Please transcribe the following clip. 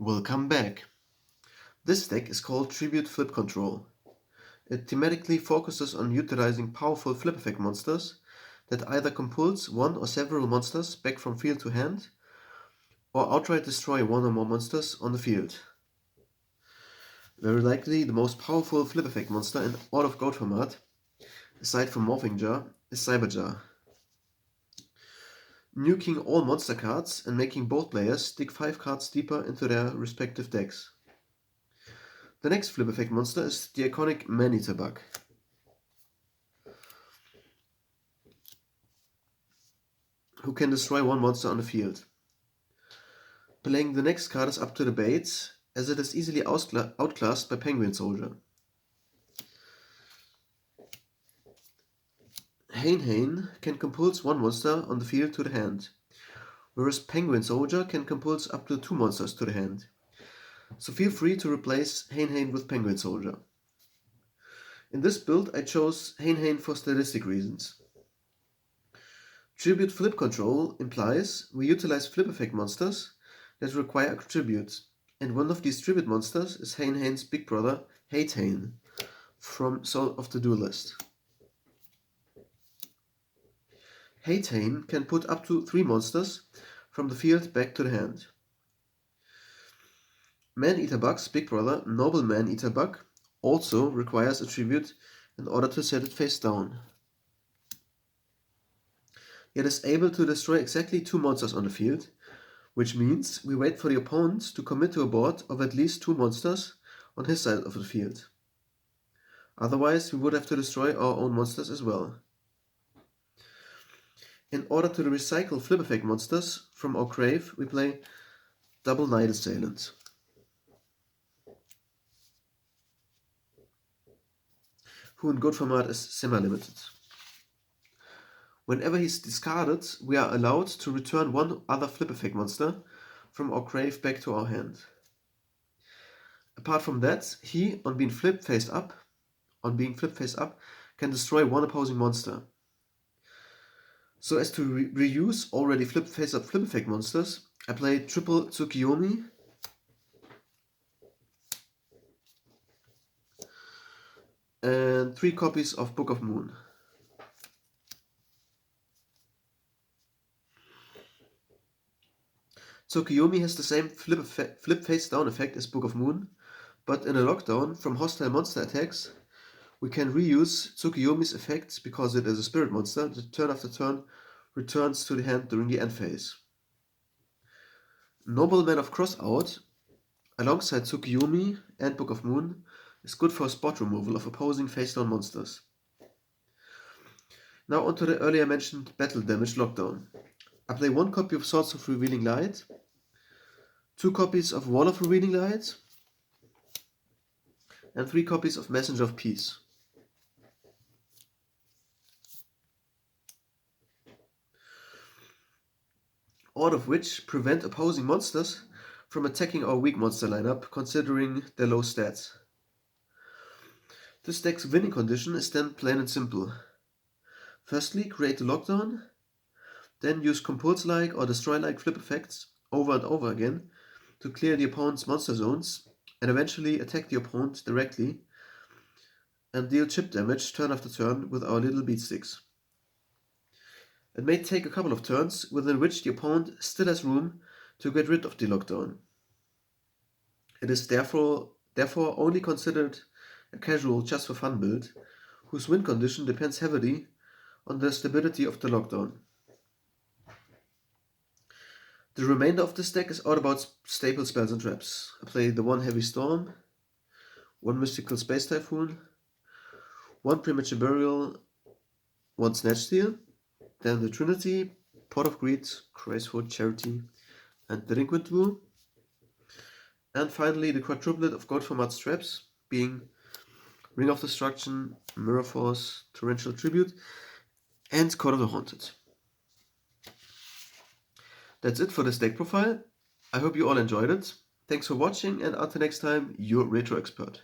Welcome back. This deck is called Tribute Flip Control. It thematically focuses on utilizing powerful flip effect monsters that either compulse one or several monsters back from field to hand, or outright destroy one or more monsters on the field. Very likely the most powerful flip effect monster in all of Goat format, aside from Morphing Jar, is Cyberjar. Nuking all monster cards and making both players dig 5 cards deeper into their respective decks. The next flip effect monster is the iconic Man-Eater Bug. Who can destroy one monster on the field. Playing the next card is up to debate, as it is easily outclassed by Penguin Soldier. Hane-Hane can compulse one monster on the field to the hand, whereas Penguin Soldier can compulse up to 2 monsters to the hand. So feel free to replace Hane-Hane with Penguin Soldier. In this build I chose Hane-Hane for stylistic reasons. Tribute Flip Control implies we utilize flip effect monsters that require a tribute, and one of these tribute monsters is Hane-Hane's big brother, Hade-Hane, from Soul of the Duelist. Hade-Hane can put up to 3 monsters from the field back to the hand. Man-Eater Bug's big brother, Nobleman-Eater Bug, also requires a tribute in order to set it face down. It is able to destroy exactly 2 monsters on the field, which means we wait for the opponent to commit to a board of at least 2 monsters on his side of the field. Otherwise, we would have to destroy our own monsters as well. In order to recycle flip effect monsters from our grave, we play Double Knight Assailant, who in Goat format is semi-limited. Whenever he's discarded, we are allowed to return one other flip effect monster from our grave back to our hand. Apart from that, he, on being flip face up, can destroy one opposing monster. So as to reuse already flip face up flip effect monsters, I play triple Tsukuyomi, and 3 copies of Book of Moon. Tsukuyomi has the same flip face down effect as Book of Moon, but in a lockdown from hostile monster attacks, we can reuse Tsukuyomi's effect because it is a spirit monster that turn after turn returns to the hand during the end phase. Nobleman of Crossout, alongside Tsukuyomi and Book of Moon, is good for spot removal of opposing face down monsters. Now onto the earlier mentioned battle damage lockdown. I play 1 copy of Swords of Revealing Light, 2 copies of Wall of Revealing Light, and 3 copies of Messenger of Peace. All of which prevent opposing monsters from attacking our weak monster lineup, considering their low stats. This deck's winning condition is then plain and simple. Firstly, create a lockdown, then use compulse-like or destroy-like flip effects over and over again to clear the opponent's monster zones, and eventually attack the opponent directly and deal chip damage turn after turn with our little beatsticks. It may take a couple of turns within which the opponent still has room to get rid of the lockdown. It is therefore only considered a casual just for fun build, whose win condition depends heavily on the stability of the lockdown. The remainder of this deck is all about staple spells and traps. I play the 1 Heavy Storm, 1 Mystical Space Typhoon, 1 Premature Burial, 1 Snatch Steal, then the Trinity, Pot of Greed, Graceful Charity, and Delinquent Duo, and finally the quadruplet of Goat format traps, being Ring of Destruction, Mirror Force, Torrential Tribute, and Court of the Haunted. That's it for this deck profile. I hope you all enjoyed it. Thanks for watching, and until next time, your Retro Expert.